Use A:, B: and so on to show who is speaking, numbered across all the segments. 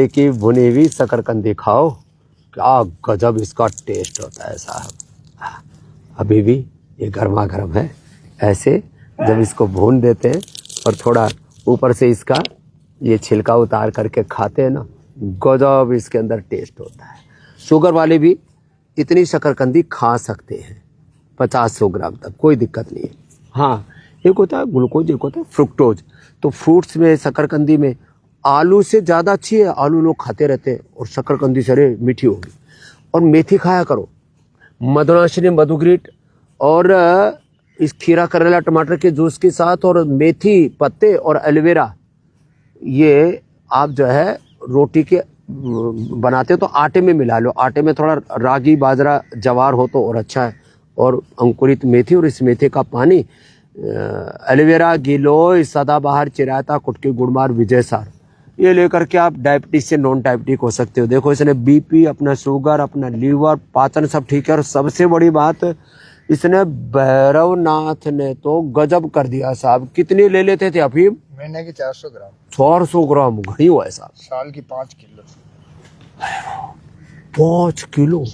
A: की भुनी हुई शकरकंदी खाओ, क्या गजब इसका टेस्ट होता है साहब। अभी भी ये गर्मा गर्म है। ऐसे जब इसको भून देते हैं और थोड़ा ऊपर से इसका ये छिलका उतार करके खाते हैं ना, गजब इसके अंदर टेस्ट होता है। शुगर वाले भी इतनी शकरकंदी खा सकते हैं, 50-100 ग्राम तक, कोई दिक्कत नहीं है। हाँ, एक होता है ग्लूकोज, एक होता है फ्रुक्टोज। तो फ्रूट्स में, शकरकंदी में आलू से ज़्यादा अच्छी है। आलू लोग खाते रहते हैं और शकरकंदी से अरे मीठी होगी। और मेथी खाया करो, मधुनाशिनी, मधुग्रीट और इस खीरा, करेला, टमाटर के जूस के साथ, और मेथी पत्ते और एलोवेरा, ये आप जो है रोटी के बनाते हो तो आटे में मिला लो। आटे में थोड़ा रागी, बाजरा, जवार हो तो और अच्छा है। और अंकुरित मेथी और इस मेथी का पानी, एलोवेरा, गिलोय, सदाबहार, चिरायता, कुटकी, गुड़मार, विजयसार, ये लेकर के आप डायबिटीज से नॉन डायबिटिक हो सकते हो। देखो इसने बीपी, अपना शुगर, अपना लीवर, पाचन सब ठीक है। और सबसे बड़ी बात, इसने भैरवनाथ ने तो गजब कर दिया साहब। कितनी ले लेते थे अफीम?
B: महीने की 400 ग्राम।
A: 400 ग्राम घड़ी हुआ है साहब।
B: साल की 5 किलो।
A: 5 किलो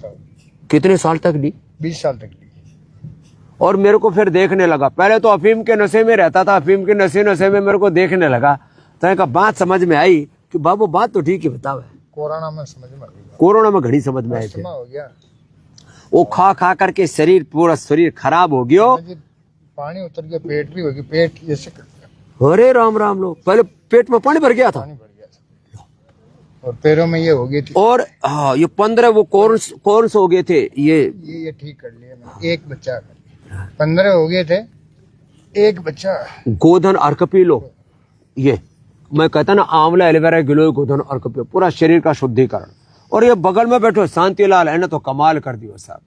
A: कितने साल तक ली?
B: 20 साल तक ली।
A: और मेरे को फिर देखने लगा, पहले तो अफीम के नशे में रहता था, अफीम के नशे में मेरे को देखने लगा। तो एक बात समझ में आई कि बाबू बात तो ठीक ही बताओ।
B: कोरोना में समझ में आ गई।
A: कोरोना में घड़ी समझ में आई थी।
B: हो गया
A: वो खा खा करके शरीर, पूरा शरीर खराब हो गया।
B: पानी उतर गया, पेट भी हो गया, पेट जैसे।
A: अरे राम राम, लोग पहले पेट में पानी भर गया था,
B: पानी भर गया था। और पैरों में ये हो गई थी।
A: और हाँ, ये 15 वो कौन से हो गए थे
B: ये ठीक कर लिया मैंने। एक बच्चा 15 हो गए थे, एक बच्चा।
A: गोधन अर्क पी लो। ये मैं कहता ना, आंवला, एलोवेरा, गिलोय, गोधन अर्क पी, पूरा शरीर का शुद्धिकरण। और ये बगल में बैठो शांतिलाल है ना, तो कमाल कर दियो साहब।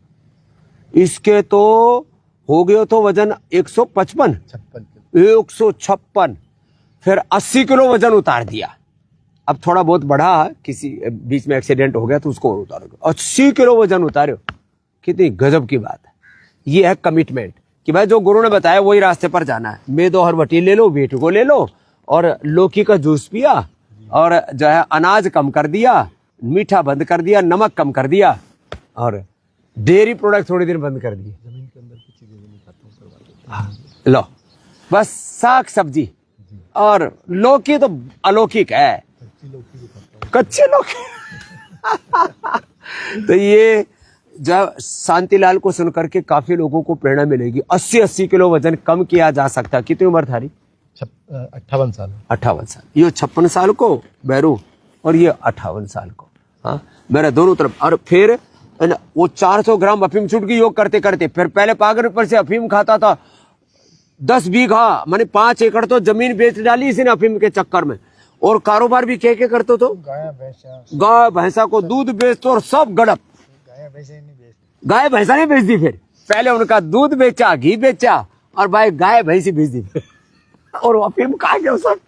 A: इसके तो हो गयो तो वजन 155, 156, फिर 80 किलो वजन उतार दिया। अब थोड़ा बहुत बढ़ा, किसी बीच में एक्सीडेंट हो गया तो उसको उतारो। 80 किलो वजन उतारे, कितनी गजब की बात है। ये है कमिटमेंट कि भाई जो गुरु ने बताया वही रास्ते पर जाना है। मेदो हरबटी ले लो, वेट को ले लो, और लौकी का जूस पिया, और जो है अनाज कम कर दिया, मीठा बंद कर दिया, नमक कम कर दिया, और डेयरी प्रोडक्ट थोड़ी देर बंद कर दिए। जमीन के अंदर की चीजें नहीं खाता हूं। लो बस साग सब्जी, और लौकी तो अलौकिक है, कच्चे लौकी। तो ये जब शांतिलाल को सुनकर के काफी लोगों को प्रेरणा मिलेगी। 80 किलो वजन कम किया जा सकता है। कितनी उम्र थारी?
B: 58 साल।
A: 58 साल। ये 56 साल को बैरू, और ये 58 साल को। हाँ, मेरा दोनों तरफ। और फिर वो 400 ग्राम अफीम छूट की योग करते करते, फिर पहले पागल पर से अफीम खाता था। 10 बीघा माने 5 एकड़ तो जमीन बेच डाली इसने अफीम के चक्कर में। और कारोबार भी क्या करते तो, गाय भैंसा को दूध बेचते और सब गड़प। गाय भैंसा नहीं बेच दी, फिर पहले उनका दूध बेचा, घी बेचा, और भाई गाय भैंसी बेच दी, और वो अफीम खा गया सब।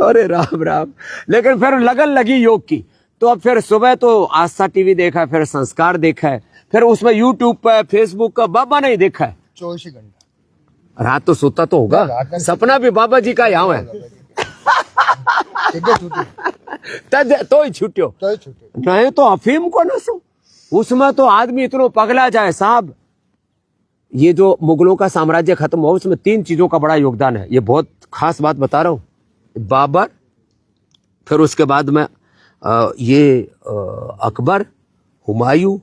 A: अरे राम राम। लेकिन फिर लगन लगी योग की, तो अब फिर सुबह तो आस्था टीवी देखा, फिर संस्कार देखा है, फिर उसमें यूट्यूब पे, फेसबुक का बाबा नहीं देखा है।
B: 24 घंटा
A: रात तो सोता तो होगा, सपना भी बाबा जी का यहाँ है। तो ही छुट्टियो, नहीं तो अफीम को न सो, उसमें तो आदमी इतना पगला जाए साहब। ये जो मुगलों का साम्राज्य खत्म हुआ, उसमें 3 चीजों का बड़ा योगदान है। ये बहुत खास बात बता रहा हूं। बाबर, फिर उसके बाद में ये अकबर, हुमायूं,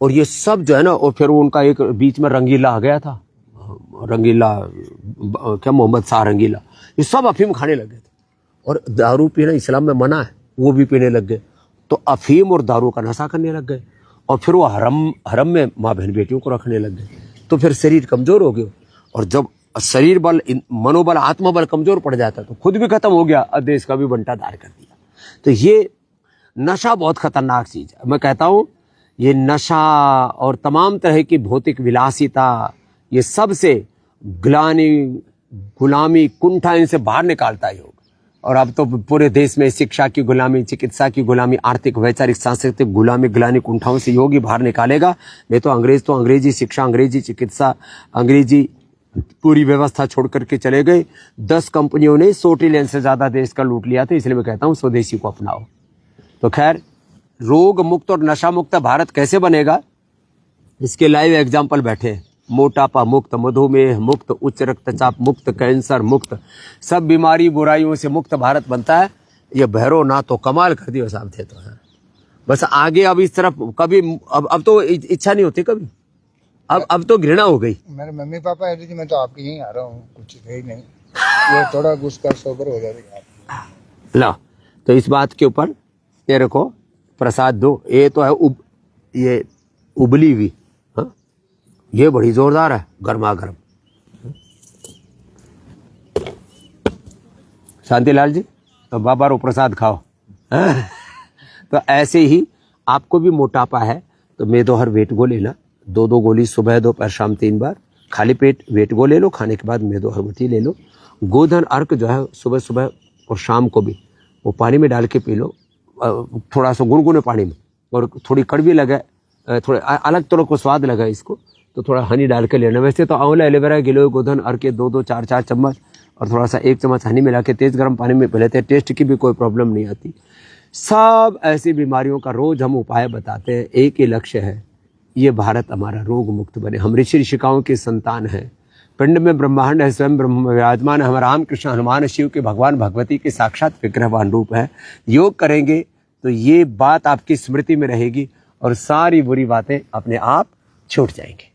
A: और ये सब जो है ना, और फिर उनका एक बीच में रंगीला आ गया था, रंगीला क्या, मोहम्मद शाह रंगीला। ये सब अफीम खाने लगे थे। और दारू पीना इस्लाम में मना है, वो भी पीने लग गए। तो अफीम और दारू का नशा करने लग गए। और फिर वो हरम में माँ बहन बेटियों को रखने लग गए। तो फिर शरीर कमजोर हो गया, और जब शरीर बल, मनोबल, आत्मबल कमजोर पड़ जाता तो खुद भी खत्म हो गया और देश का भी बंटाधार कर दिया। तो ये नशा बहुत खतरनाक चीज है। मैं कहता हूं ये नशा और तमाम तरह की भौतिक विलासिता, ये सबसे गुलामी, कुंठा इनसे बाहर निकालता है योग। और अब तो पूरे देश में शिक्षा की गुलामी, चिकित्सा की गुलामी, आर्थिक, वैचारिक, सांस्कृतिक गुलामी, ग्लानि, कुंठाओं से योग ही बाहर निकालेगा। नहीं तो अंग्रेजी शिक्षा, अंग्रेजी चिकित्सा, अंग्रेजी पूरी व्यवस्था छोड़ करके चले गए। 10 कंपनियों ने 100 ट्रिलियन से ज्यादा देश का लूट लिया था। इसलिए मैं कहता हूं स्वदेशी को अपनाओ। तो खैर, रोग मुक्त और नशा मुक्त भारत कैसे बनेगा, इसके लाइव एग्जाम्पल बैठे हैं। मोटापा मुक्त, मधुमेह मुक्त, उच्च रक्तचाप मुक्त, कैंसर मुक्त, सब बीमारी बुराइयों से मुक्त भारत बनता है। ये भैरव ना तो कमाल कर दियो साहब थे तो है। बस आगे अब इस तरफ कभी अब तो इच्छा नहीं होती कभी, अब तो घृणा हो गई।
B: मेरे मम्मी पापा कहते थे मैं तो आपके यहीं आ रहा हूँ, कुछ है ही नहीं, ये थोड़ा घुस कर सोबर हो जाएगा।
A: ला, तो इस बात के ऊपर तेरे को प्रसाद दो। ये तो है ये उबली हुई, हाँ? ये बड़ी जोरदार है, गर्मा गर्म। शांतिलाल जी, तो बाबा रो प्रसाद खाओ। तो ऐसे ही आपको भी मोटापा है तो मेदोहर वेट गो लेना, 2-2 गोली सुबह दोपहर शाम 3 बार। खाली पेट वेट गो ले लो, खाने के बाद मेदोहर वटी ले लो। गोधन अर्क जो है सुबह सुबह और शाम को भी वो पानी में डाल के पी लो, थोड़ा सा गुनगुने पानी में, और थोड़ी कड़वी लगे, थोड़े अलग तरह को स्वाद लगा इसको तो थोड़ा हनी डाल के लेना। वैसे तो आंवला एलोवेरा गिलोय गोधन अर्क के 2-2 4-4 चम्मच और थोड़ा सा 1 चम्मच हनी मिला के तेज गर्म पानी में पी लेते हैं। टेस्ट की भी कोई प्रॉब्लम नहीं आती। सब ऐसी बीमारियों का रोज हम उपाय बताते हैं। एक ही लक्ष्य है, ये भारत हमारा रोग मुक्त बने। हम ऋषि ऋषिकाओं की संतान है, पिंड में ब्रह्मांड है, स्वयं ब्रह्म विराजमान है। हम राम कृष्ण हनुमान शिव के भगवान भगवती के साक्षात विग्रहवान रूप है। योग करेंगे तो ये बात आपकी स्मृति में रहेगी और सारी बुरी बातें अपने आप छूट जाएंगी।